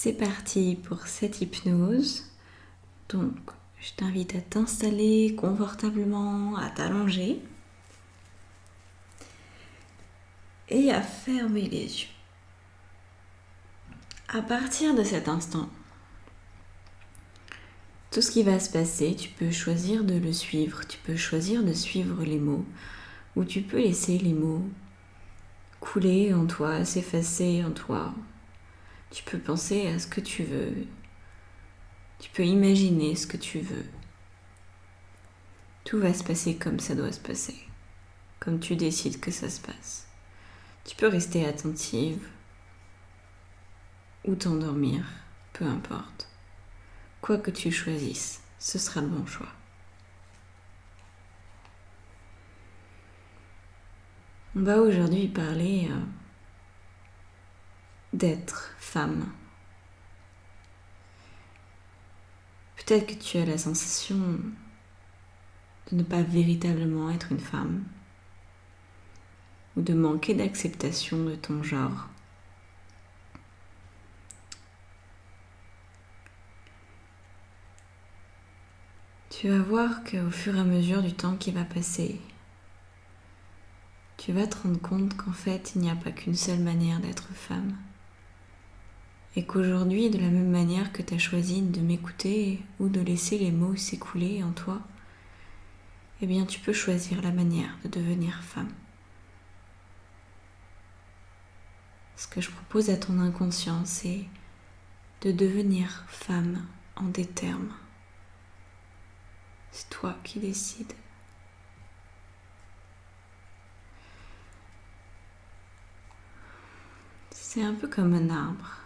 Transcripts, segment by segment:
C'est parti pour cette hypnose. Donc, je t'invite à t'installer confortablement, à t'allonger et à fermer les yeux. À partir de cet instant, tout ce qui va se passer, tu peux choisir de le suivre, tu peux choisir de suivre les mots, ou tu peux laisser les mots couler en toi, s'effacer en toi. Tu peux penser à ce que tu veux, tu peux imaginer ce que tu veux. Tout va se passer comme ça doit se passer, comme tu décides que ça se passe. Tu peux rester attentive ou t'endormir, peu importe. Quoi que tu choisisses, ce sera le bon choix. On va aujourd'hui parler d'être femme. Peut-être que tu as la sensation de ne pas véritablement être une femme ou de manquer d'acceptation de ton genre. Tu vas voir qu'au fur et à mesure du temps qui va passer, tu vas te rendre compte qu'en fait, il n'y a pas qu'une seule manière d'être femme. Et qu'aujourd'hui, de la même manière que tu as choisi de m'écouter ou de laisser les mots s'écouler en toi, eh bien tu peux choisir la manière de devenir femme. Ce que je propose à ton inconscient, c'est de devenir femme en des termes. C'est toi qui décides. C'est un peu comme un arbre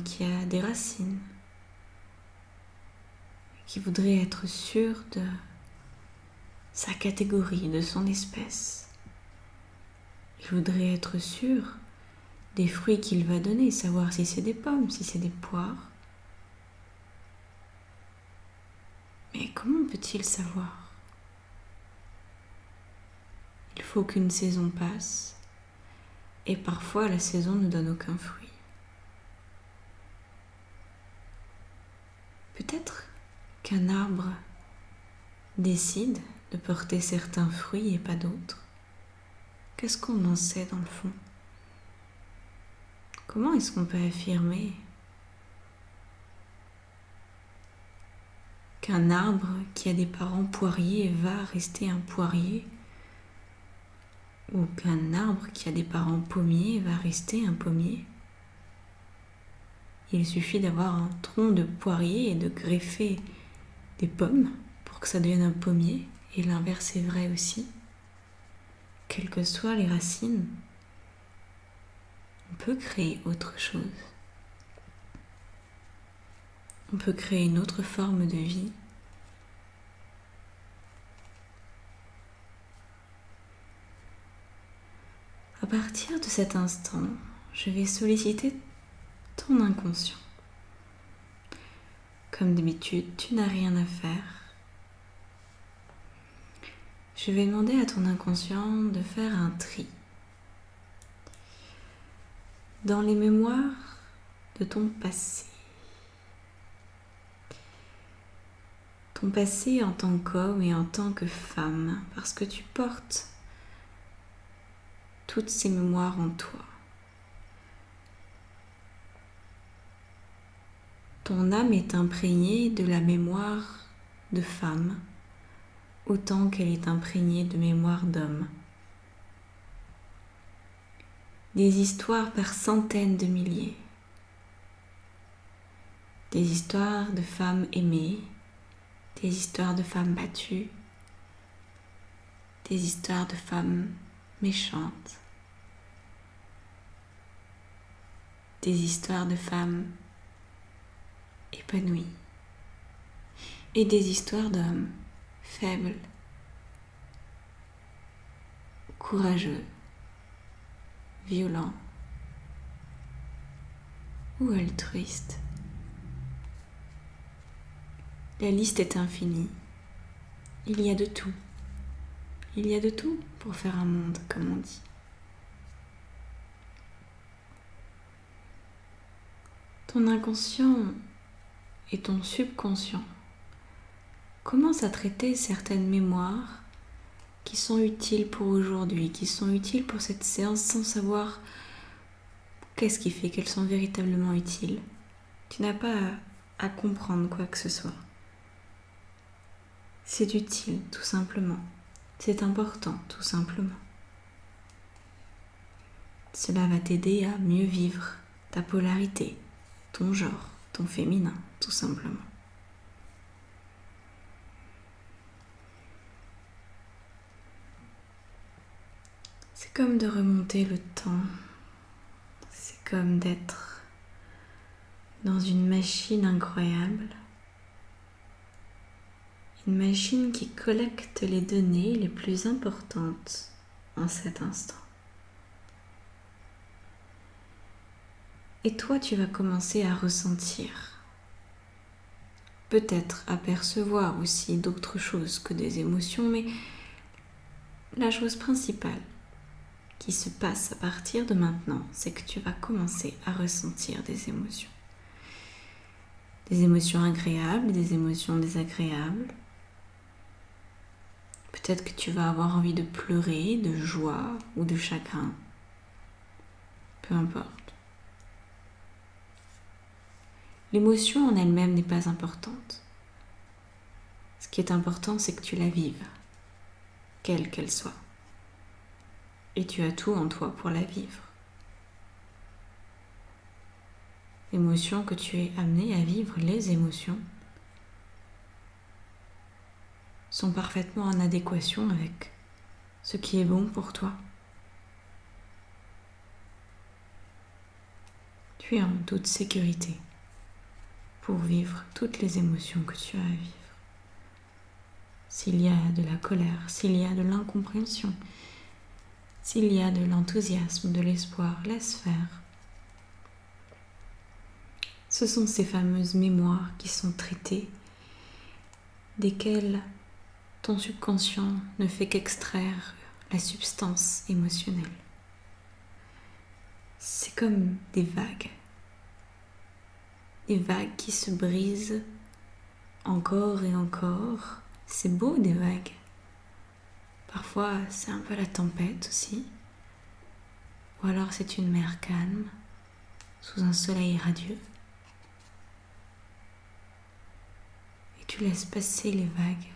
qui a des racines, qui voudrait être sûr de sa catégorie, de son espèce. Il voudrait être sûr des fruits qu'il va donner, savoir si c'est des pommes, si c'est des poires. Mais comment peut-il savoir ? Il faut qu'une saison passe, et parfois la saison ne donne aucun fruit. Peut-être qu'un arbre décide de porter certains fruits et pas d'autres. Qu'est-ce qu'on en sait dans le fond ? Comment est-ce qu'on peut affirmer qu'un arbre qui a des parents poiriers va rester un poirier, ou qu'un arbre qui a des parents pommiers va rester un pommier ? Il suffit d'avoir un tronc de poirier et de greffer des pommes pour que ça devienne un pommier, et l'inverse est vrai aussi. Quelles que soient les racines, on peut créer autre chose. On peut créer une autre forme de vie. À partir de cet instant, je vais solliciter ton inconscient. Comme d'habitude, tu n'as rien à faire. Je vais demander à ton inconscient de faire un tri dans les mémoires de ton passé. Ton passé en tant qu'homme et en tant que femme, parce que tu portes toutes ces mémoires en toi. Ton âme est imprégnée de la mémoire de femme, autant qu'elle est imprégnée de mémoire d'homme. Des histoires par centaines de milliers. Des histoires de femmes aimées, des histoires de femmes battues, des histoires de femmes méchantes, des histoires de femmes épanouies et des histoires d'hommes faibles, courageux, violents ou altruistes. La liste est infinie. Il y a de tout. Il y a de tout pour faire un monde, comme on dit. ton inconscient et ton subconscient commencent à traiter certaines mémoires qui sont utiles pour aujourd'hui, qui sont utiles pour cette séance sans savoir qu'est-ce qui fait qu'elles sont véritablement utiles. Tu n'as pas à comprendre quoi que ce soit. C'est utile, tout simplement. C'est important, tout simplement. Cela va t'aider à mieux vivre ta polarité, ton genre, ton féminin, tout simplement. C'est comme de remonter le temps. C'est comme d'être dans une machine incroyable. Une machine qui collecte les données les plus importantes en cet instant. Et toi, tu vas commencer à ressentir, peut-être à percevoir aussi d'autres choses que des émotions, mais la chose principale qui se passe à partir de maintenant, c'est que tu vas commencer à ressentir des émotions. Des émotions agréables, des émotions désagréables. Peut-être que tu vas avoir envie de pleurer, de joie ou de chagrin. Peu importe. L'émotion en elle-même n'est pas importante. Ce qui est important, c'est que tu la vives, quelle qu'elle soit. Et tu as tout en toi pour la vivre. L'émotion que tu es amené à vivre, les émotions, sont parfaitement en adéquation avec ce qui est bon pour toi. Tu es en toute sécurité pour vivre toutes les émotions que tu as à vivre. S'il y a de la colère, s'il y a de l'incompréhension, s'il y a de l'enthousiasme, de l'espoir, laisse faire. Ce sont ces fameuses mémoires qui sont traitées, desquelles ton subconscient ne fait qu'extraire la substance émotionnelle. C'est comme des vagues qui se brisent encore et encore. C'est beau des vagues. Parfois c'est un peu la tempête aussi, ou alors c'est une mer calme sous un soleil radieux. Et tu laisses passer les vagues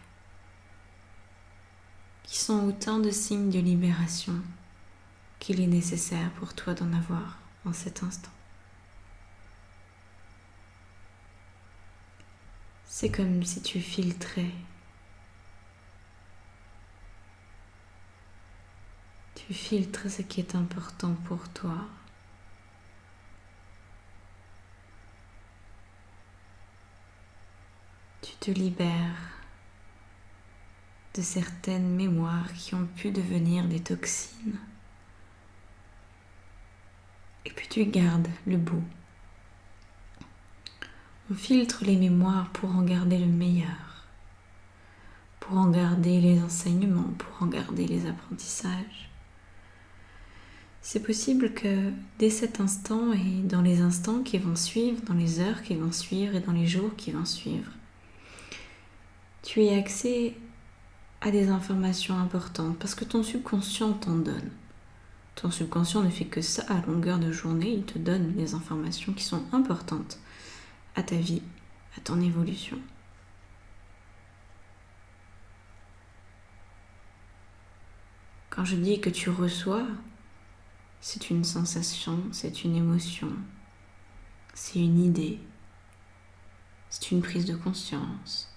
qui sont autant de signes de libération qu'il est nécessaire pour toi d'en avoir en cet instant. C'est comme si tu filtrais. Tu filtres ce qui est important pour toi. Tu te libères de certaines mémoires qui ont pu devenir des toxines. Et puis tu gardes le beau. On filtre les mémoires pour en garder le meilleur, pour en garder les enseignements, pour en garder les apprentissages. C'est possible que dès cet instant et dans les instants qui vont suivre, dans les heures qui vont suivre et dans les jours qui vont suivre, tu aies accès à des informations importantes parce que ton subconscient t'en donne. Ton subconscient ne fait que ça à longueur de journée, il te donne des informations qui sont importantes à ta vie, à ton évolution. Quand je dis que tu reçois, c'est une sensation, c'est une émotion, c'est une idée, c'est une prise de conscience.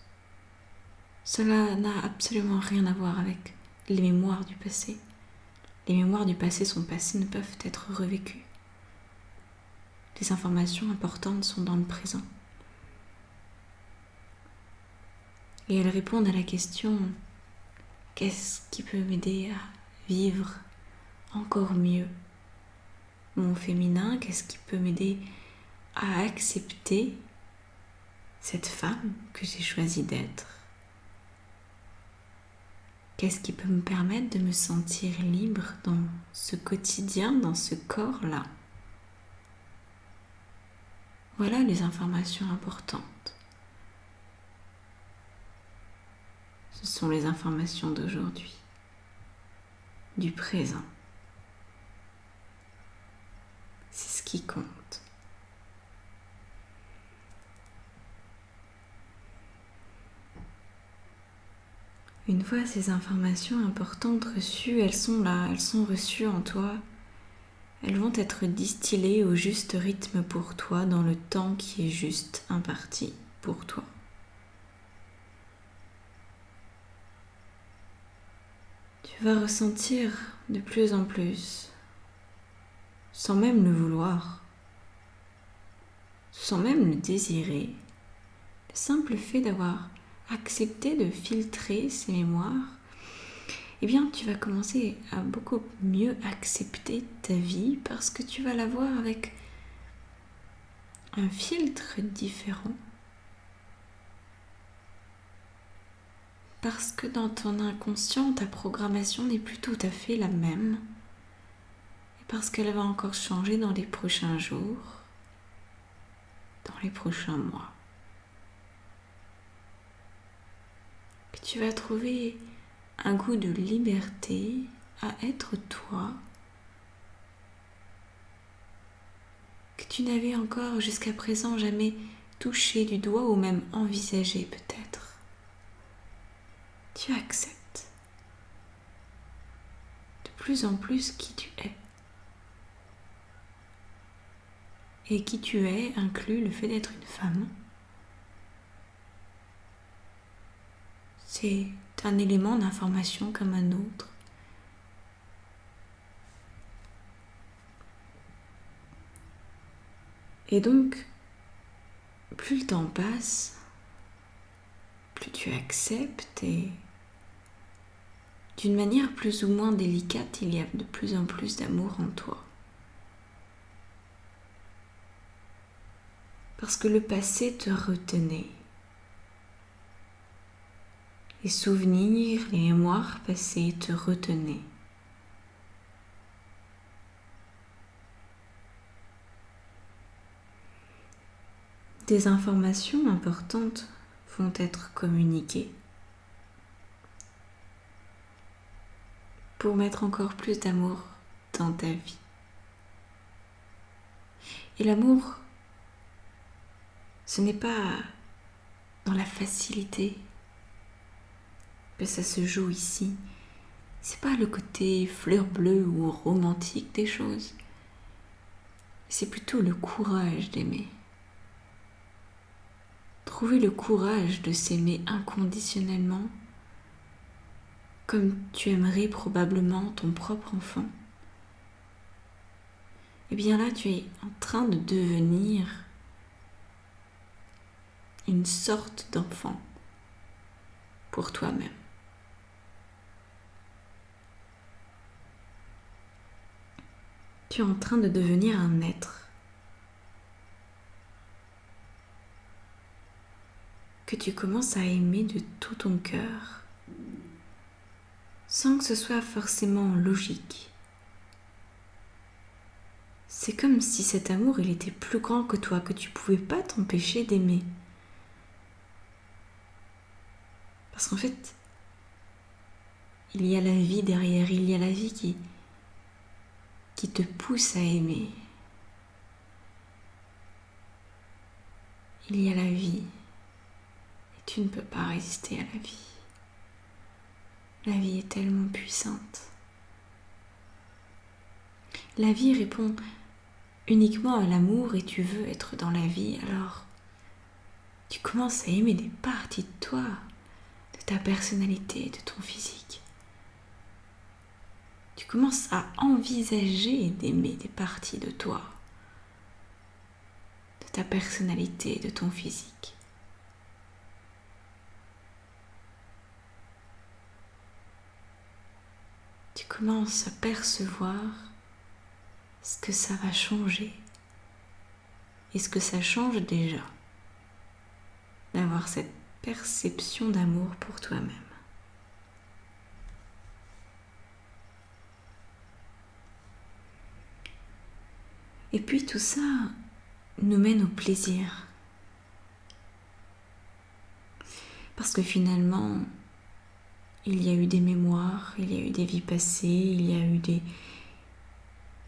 Cela n'a absolument rien à voir avec les mémoires du passé. Les mémoires du passé sont passées, ne peuvent être revécues. Les informations importantes sont dans le présent. Et elles répondent à la question « Qu'est-ce qui peut m'aider à vivre encore mieux mon féminin ? Qu'est-ce qui peut m'aider à accepter cette femme que j'ai choisi d'être ? Qu'est-ce qui peut me permettre de me sentir libre dans ce quotidien, dans ce corps-là ? Voilà les informations importantes. Ce sont les informations d'aujourd'hui, du présent. C'est ce qui compte. Une fois ces informations importantes reçues, elles sont là, elles sont reçues en toi. Elles vont être distillées au juste rythme pour toi, dans le temps qui est juste imparti pour toi. Tu vas ressentir de plus en plus, sans même le vouloir, sans même le désirer, le simple fait d'avoir accepté de filtrer ces mémoires, eh bien tu vas commencer à beaucoup mieux accepter ta vie parce que tu vas la voir avec un filtre différent. Parce que dans ton inconscient, ta programmation n'est plus tout à fait la même. Et parce qu'elle va encore changer dans les prochains jours, dans les prochains mois. Que tu vas trouver un goût de liberté à être toi, que tu n'avais encore jusqu'à présent jamais touché du doigt ou même envisagé peut-être. Tu acceptes de plus en plus qui tu es. Et qui tu es inclut le fait d'être une femme. C'est un élément d'information comme un autre. Et donc, plus le temps passe, plus tu acceptes et d'une manière plus ou moins délicate, il y a de plus en plus d'amour en toi. Parce que le passé te retenait. Les souvenirs, les mémoires passées te retenaient. Des informations importantes vont être communiquées pour mettre encore plus d'amour dans ta vie. Et l'amour, ce n'est pas dans la facilité que ça se joue ici. C'est pas le côté fleur bleue ou romantique des choses. C'est plutôt le courage d'aimer. Trouver le courage de s'aimer inconditionnellement, comme tu aimerais probablement ton propre enfant. Et bien là, tu es en train de devenir une sorte d'enfant pour toi-même. Tu es en train de devenir un être que tu commences à aimer de tout ton cœur, sans que ce soit forcément logique. C'est comme si cet amour, il était plus grand que toi, que tu ne pouvais pas t'empêcher d'aimer. Parce qu'en fait, il y a la vie derrière, il y a la vie qui te pousse à aimer. Il y a la vie, et tu ne peux pas résister à la vie. La vie est tellement puissante. La vie répond uniquement à l'amour et tu veux être dans la vie, alors tu commences à aimer des parties de toi, de ta personnalité, de ton physique. Tu commences à envisager d'aimer des parties de toi, de ta personnalité, de ton physique. Tu commences à percevoir ce que ça va changer et ce que ça change déjà d'avoir cette perception d'amour pour toi-même. Et puis tout ça nous mène au plaisir. Parce que finalement, il y a eu des mémoires, il y a eu des vies passées, il y a eu des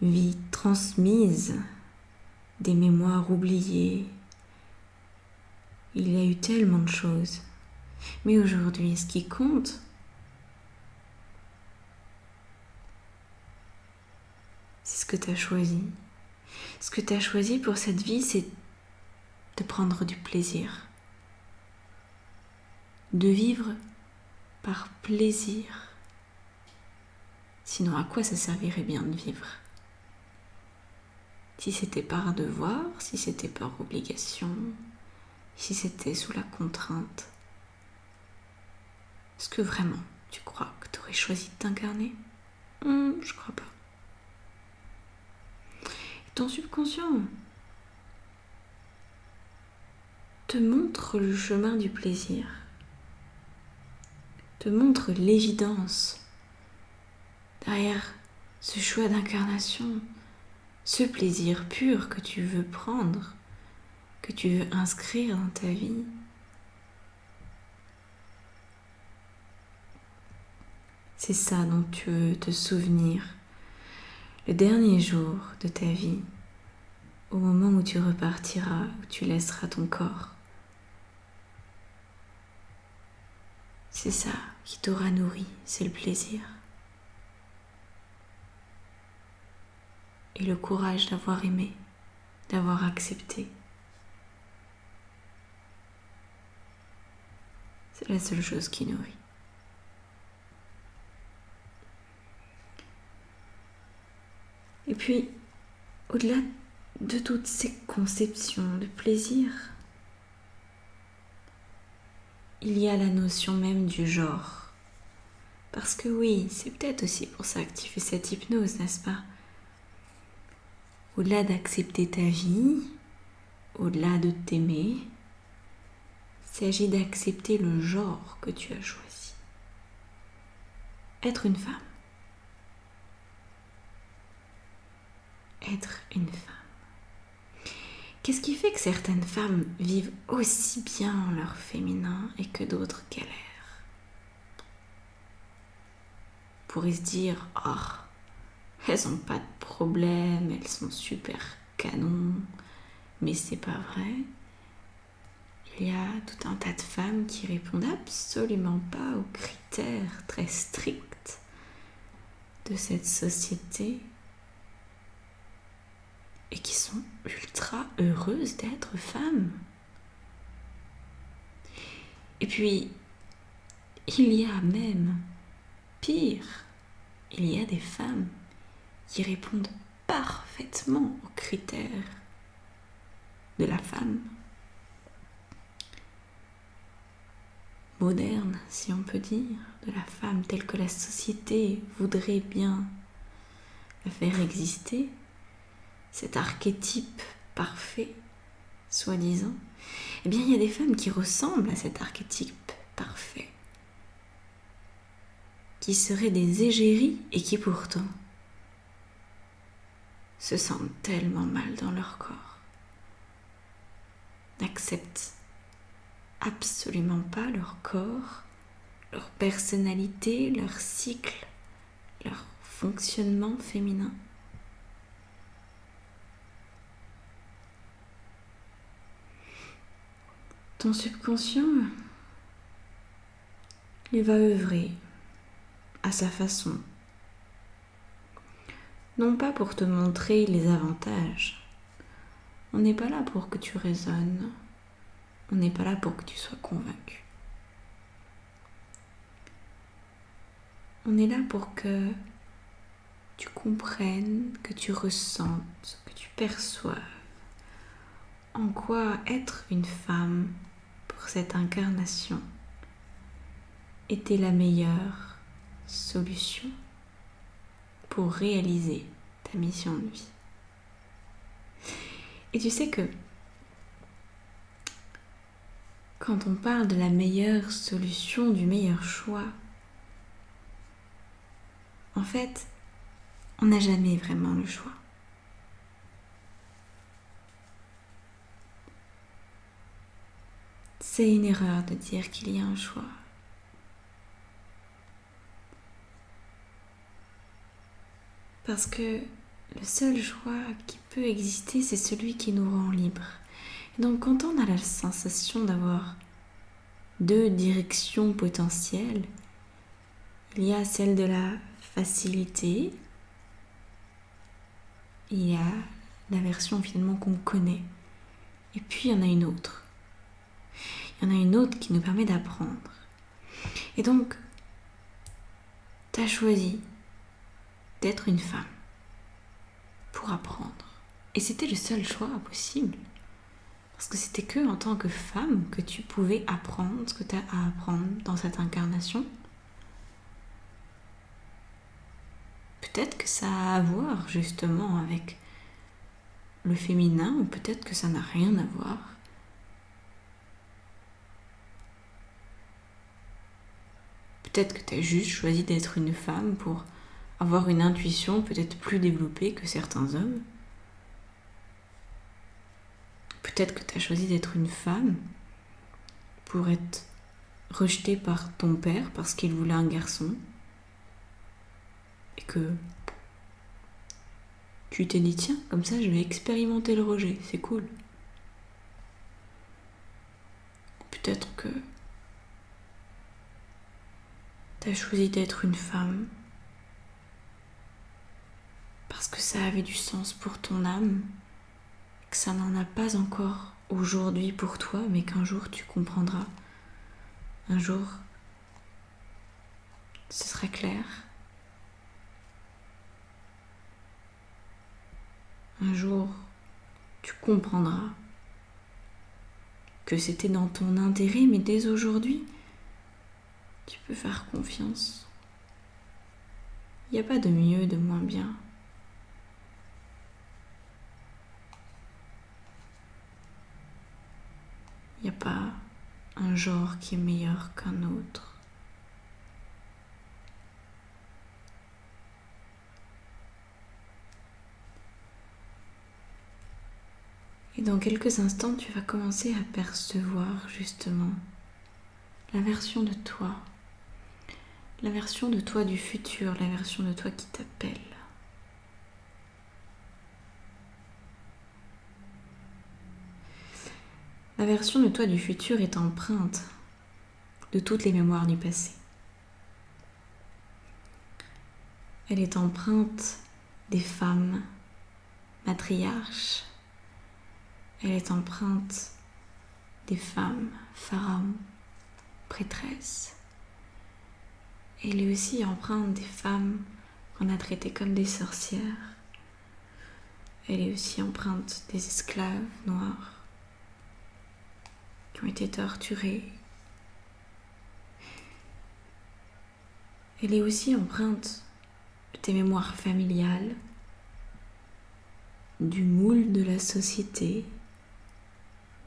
vies transmises, des mémoires oubliées. Il y a eu tellement de choses. Mais aujourd'hui, ce qui compte, c'est ce que tu as choisi. Ce que tu as choisi pour cette vie, c'est de prendre du plaisir. De vivre par plaisir. Sinon, à quoi ça servirait bien de vivre? Si c'était par devoir, si c'était par obligation, si c'était sous la contrainte. Est-ce que vraiment tu crois que tu aurais choisi de t'incarner? Je crois pas. Et ton subconscient te montre le chemin du plaisir, te montre l'évidence derrière ce choix d'incarnation, ce plaisir pur que tu veux prendre, que tu veux inscrire dans ta vie. C'est ça dont tu veux te souvenir le dernier jour de ta vie, au moment où tu repartiras, où tu laisseras ton corps. C'est ça qui t'aura nourri, c'est le plaisir. Et le courage d'avoir aimé, d'avoir accepté. C'est la seule chose qui nourrit. Et puis, au-delà de toutes ces conceptions de plaisir, il y a la notion même du genre. Parce que oui, c'est peut-être aussi pour ça que tu fais cette hypnose, n'est-ce pas? Au-delà d'accepter ta vie, au-delà de t'aimer, il s'agit d'accepter le genre que tu as choisi. Être une femme. Être une femme. Qu'est-ce qui fait que certaines femmes vivent aussi bien leur féminin et que d'autres galèrent? On pourrait se dire, elles n'ont pas de problème, elles sont super canons, mais c'est pas vrai. Il y a tout un tas de femmes qui répondent absolument pas aux critères très stricts de cette société et qui sont ultra heureuses d'être femmes. Et puis, il y a même pire, il y a des femmes qui répondent parfaitement aux critères de la femme moderne, si on peut dire, de la femme telle que la société voudrait bien la faire exister, cet archétype parfait, soi-disant. Eh bien, il y a des femmes qui ressemblent à cet archétype parfait, qui seraient des égéries et qui pourtant se sentent tellement mal dans leur corps, n'acceptent absolument pas leur corps, leur personnalité, leur cycle, leur fonctionnement féminin. Ton subconscient, il va œuvrer à sa façon. Non pas pour te montrer les avantages. On n'est pas là pour que tu raisonnes. On n'est pas là pour que tu sois convaincu. On est là pour que tu comprennes, que tu ressentes, que tu perçoives en quoi être une femme pour cette incarnation était la meilleure solution pour réaliser ta mission de vie. Et tu sais que quand on parle de la meilleure solution, du meilleur choix, en fait, on n'a jamais vraiment le choix. c'est une erreur de dire qu'il y a un choix. Parce que le seul choix qui peut exister, c'est celui qui nous rend libres. Et donc quand on a la sensation d'avoir deux directions potentielles, il y a celle de la facilité, il y a la version finalement qu'on connaît, et puis il y en a une autre. Il y en a une autre qui nous permet d'apprendre. Et donc, tu as choisi d'être une femme pour apprendre. Et c'était le seul choix possible. Parce que c'était que en tant que femme que tu pouvais apprendre ce que tu as à apprendre dans cette incarnation. Peut-être que ça a à voir justement avec le féminin, ou peut-être que ça n'a rien à voir. Peut-être que tu as juste choisi d'être une femme pour avoir une intuition peut-être plus développée que certains hommes. Peut-être que tu as choisi d'être une femme pour être rejetée par ton père parce qu'il voulait un garçon. Et que tu t'es dit, tiens, comme ça je vais expérimenter le rejet, c'est cool. Peut-être que tu as choisi d'être une femme parce que ça avait du sens pour ton âme, que ça n'en a pas encore aujourd'hui pour toi, mais qu'un jour tu comprendras. Un jour, ce sera clair. Un jour, tu comprendras que c'était dans ton intérêt, mais dès aujourd'hui, tu peux faire confiance. Il n'y a pas de mieux, de moins bien. Il n'y a pas un genre qui est meilleur qu'un autre. Et dans quelques instants, tu vas commencer à percevoir justement la version de toi. La version de toi du futur, la version de toi qui t'appelle. La version de toi du futur est empreinte de toutes les mémoires du passé. Elle est empreinte des femmes matriarches. Elle est empreinte des femmes pharaons, prêtresses. Elle est aussi empreinte des femmes qu'on a traitées comme des sorcières. Elle est aussi empreinte des esclaves noirs qui ont été torturés. Elle est aussi empreinte de tes mémoires familiales, du moule de la société,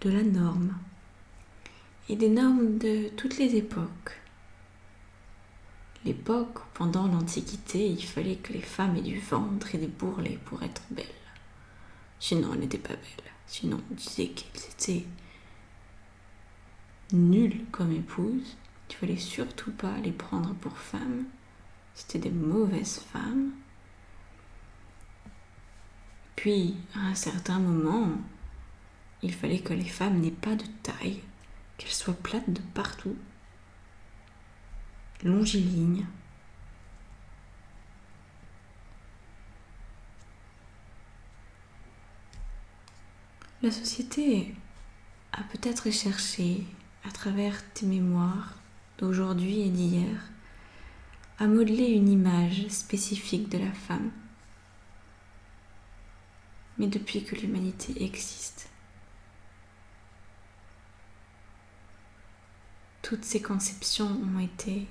de la norme et des normes de toutes les époques. L'époque où, pendant l'Antiquité, il fallait que les femmes aient du ventre et des bourrelets pour être belles. Sinon, elles n'étaient pas belles. Sinon, on disait qu'elles étaient nulles comme épouses. Il fallait surtout pas les prendre pour femmes. C'était des mauvaises femmes. Puis, à un certain moment, il fallait que les femmes n'aient pas de taille, qu'elles soient plates de partout, longilignes. La société a peut-être cherché, à travers tes mémoires d'aujourd'hui et d'hier, à modeler une image spécifique de la femme. Mais depuis que l'humanité existe, toutes ces conceptions ont été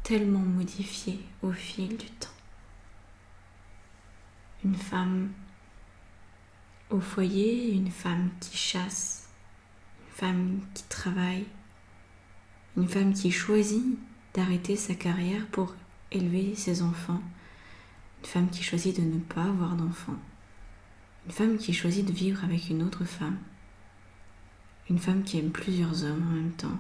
tellement modifiées au fil du temps. Une femme au foyer, une femme qui chasse, une femme qui travaille, une femme qui choisit d'arrêter sa carrière pour élever ses enfants, une femme qui choisit de ne pas avoir d'enfants, une femme qui choisit de vivre avec une autre femme. Une femme qui aime plusieurs hommes en même temps.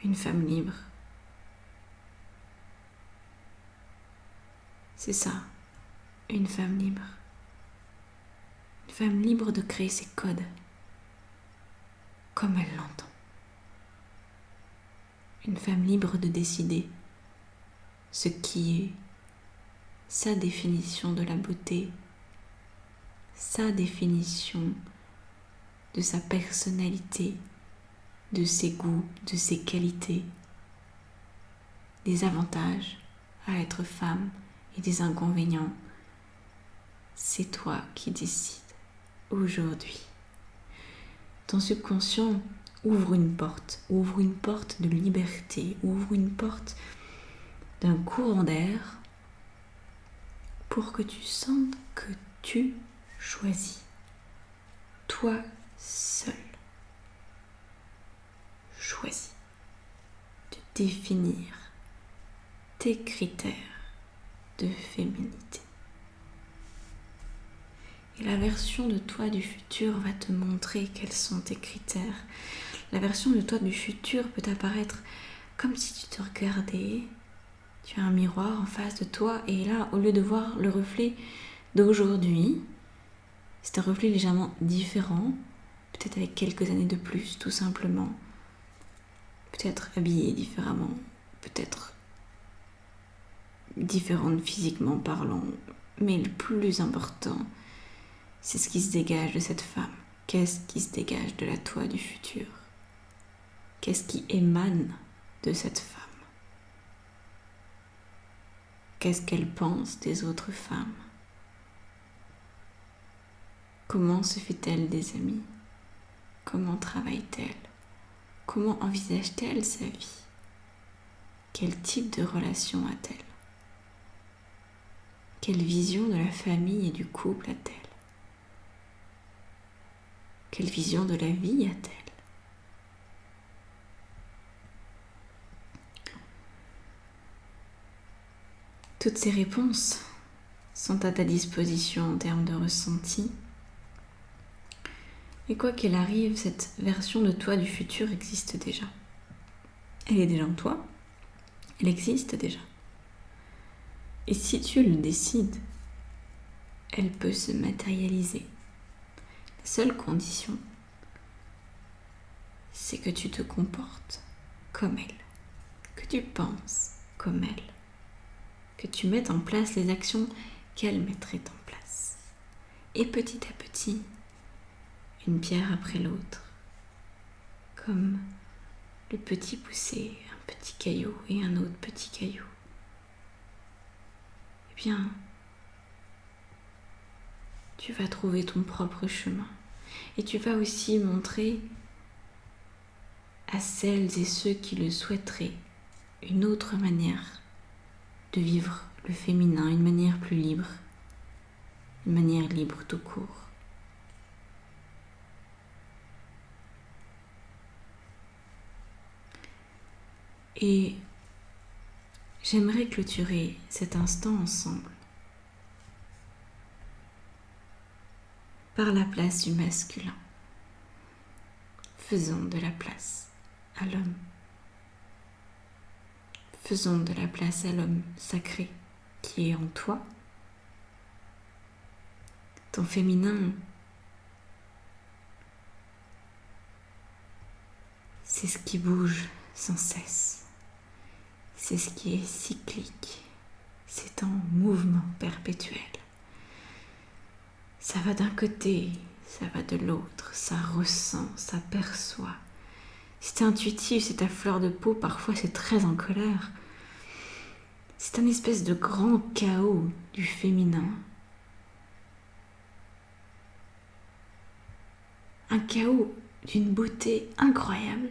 Une femme libre. C'est ça, une femme libre. Une femme libre de créer ses codes, comme elle l'entend. Une femme libre de décider ce qui est sa définition de la beauté, sa définition de sa personnalité, de ses goûts, de ses qualités, des avantages à être femme et des inconvénients. C'est toi qui décides aujourd'hui. Ton subconscient ouvre une porte de liberté, ouvre une porte d'un courant d'air pour que tu sentes que tu choisis, toi seul, choisis de définir tes critères de féminité. Et la version de toi du futur va te montrer quels sont tes critères. La version de toi du futur peut apparaître comme si tu te regardais, tu as un miroir en face de toi et là, au lieu de voir le reflet d'aujourd'hui, c'est un reflet légèrement différent, peut-être avec quelques années de plus, tout simplement. Peut-être habillée différemment, peut-être différente physiquement parlant, mais le plus important, c'est ce qui se dégage de cette femme. Qu'est-ce qui se dégage de la toi du futur? Qu'est-ce qui émane de cette femme? Qu'est-ce qu'elle pense des autres femmes? Comment se fait-elle des amis? Comment travaille-t-elle? Comment envisage-t-elle sa vie? Quel type de relation a-t-elle? Quelle vision de la famille et du couple a-t-elle? Quelle vision de la vie a-t-elle? Toutes ces réponses sont à ta disposition en termes de ressenti. Et quoi qu'il arrive, cette version de toi du futur existe déjà. Elle est déjà en toi, elle existe déjà. Et si tu le décides, elle peut se matérialiser. La seule condition, c'est que tu te comportes comme elle, que tu penses comme elle, que tu mettes en place les actions qu'elle mettrait en place. Et petit à petit, une pierre après l'autre, comme le petit poussé, un petit caillou et un autre petit caillou. Eh bien, tu vas trouver ton propre chemin. Et tu vas aussi montrer à celles et ceux qui le souhaiteraient une autre manière de vivre le féminin, une manière plus libre, une manière libre tout court. Et j'aimerais clôturer cet instant ensemble par la place du masculin. Faisons de la place à l'homme. Faisons de la place à l'homme sacré qui est en toi. Ton féminin, c'est ce qui bouge sans cesse. C'est ce qui est cyclique. C'est en mouvement perpétuel. Ça va d'un côté, ça va de l'autre, ça ressent, ça perçoit. C'est intuitif, c'est à fleur de peau, parfois c'est très en colère. C'est un espèce de grand chaos du féminin. Un chaos d'une beauté incroyable,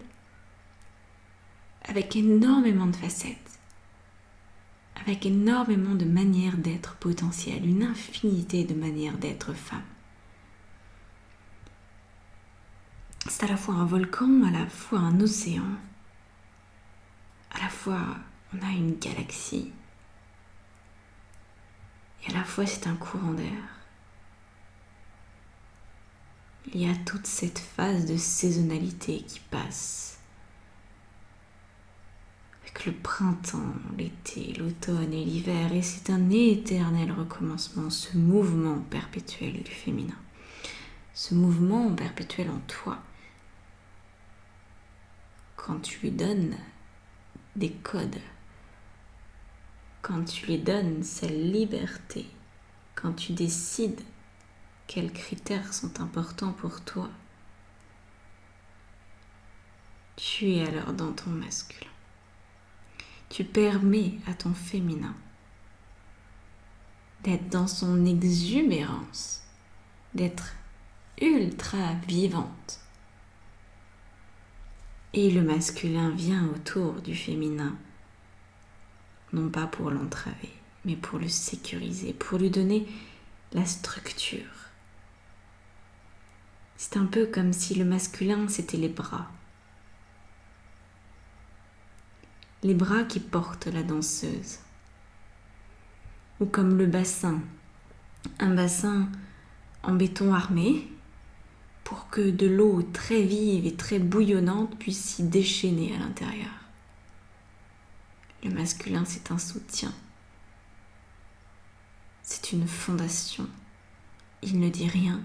avec énormément de facettes, avec énormément de manières d'être potentielles, une infinité de manières d'être femme. C'est à la fois un volcan, à la fois un océan, à la fois on a une galaxie, et à la fois c'est un courant d'air. il y a toute cette phase de saisonnalité qui passe. Avec le printemps, l'été, l'automne et l'hiver, et c'est un éternel recommencement, ce mouvement perpétuel du féminin. Ce mouvement perpétuel en toi. Quand tu lui donnes des codes, quand tu lui donnes sa liberté, quand tu décides quels critères sont importants pour toi, tu es alors dans ton masculin. Tu permets à ton féminin d'être dans son exubérance, d'être ultra vivante. Et le masculin vient autour du féminin, non pas pour l'entraver, mais pour le sécuriser, pour lui donner la structure. C'est un peu comme si le masculin, c'était les bras. Les bras qui portent la danseuse. Ou comme le bassin. Un bassin en béton armé pour que de l'eau très vive et très bouillonnante puisse s'y déchaîner à l'intérieur. Le masculin, c'est un soutien. C'est une fondation. Il ne dit rien.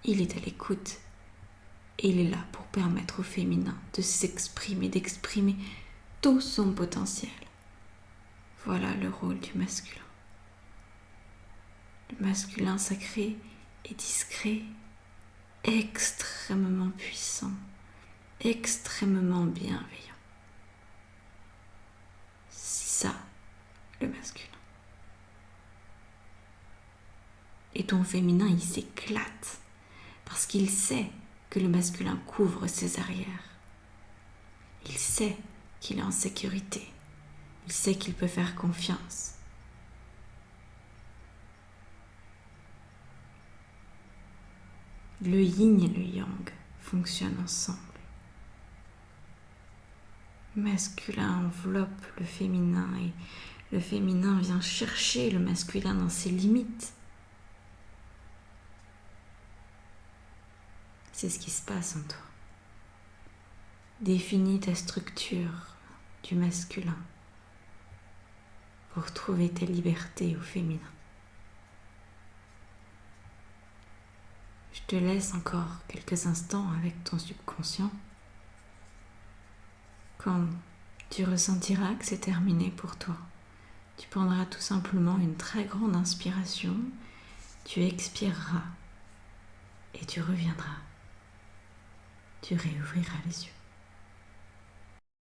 Il est à l'écoute. Et il est là pour permettre au féminin de s'exprimer, d'exprimer tout son potentiel. Voilà le rôle du masculin. Le masculin sacré et discret, extrêmement puissant, extrêmement bienveillant. C'est ça, le masculin. Et ton féminin, il s'éclate parce qu'il sait que le masculin couvre ses arrières. Il sait qu'il est en sécurité. Il sait qu'il peut faire confiance. Le yin et le yang fonctionnent ensemble. Le masculin enveloppe le féminin et le féminin vient chercher le masculin dans ses limites. C'est ce qui se passe en toi. Définis ta structure du masculin pour trouver ta liberté au féminin. Je te laisse encore quelques instants avec ton subconscient. Quand tu ressentiras que c'est terminé pour toi, tu prendras tout simplement une très grande inspiration, tu expireras et tu reviendras. Tu réouvriras les yeux.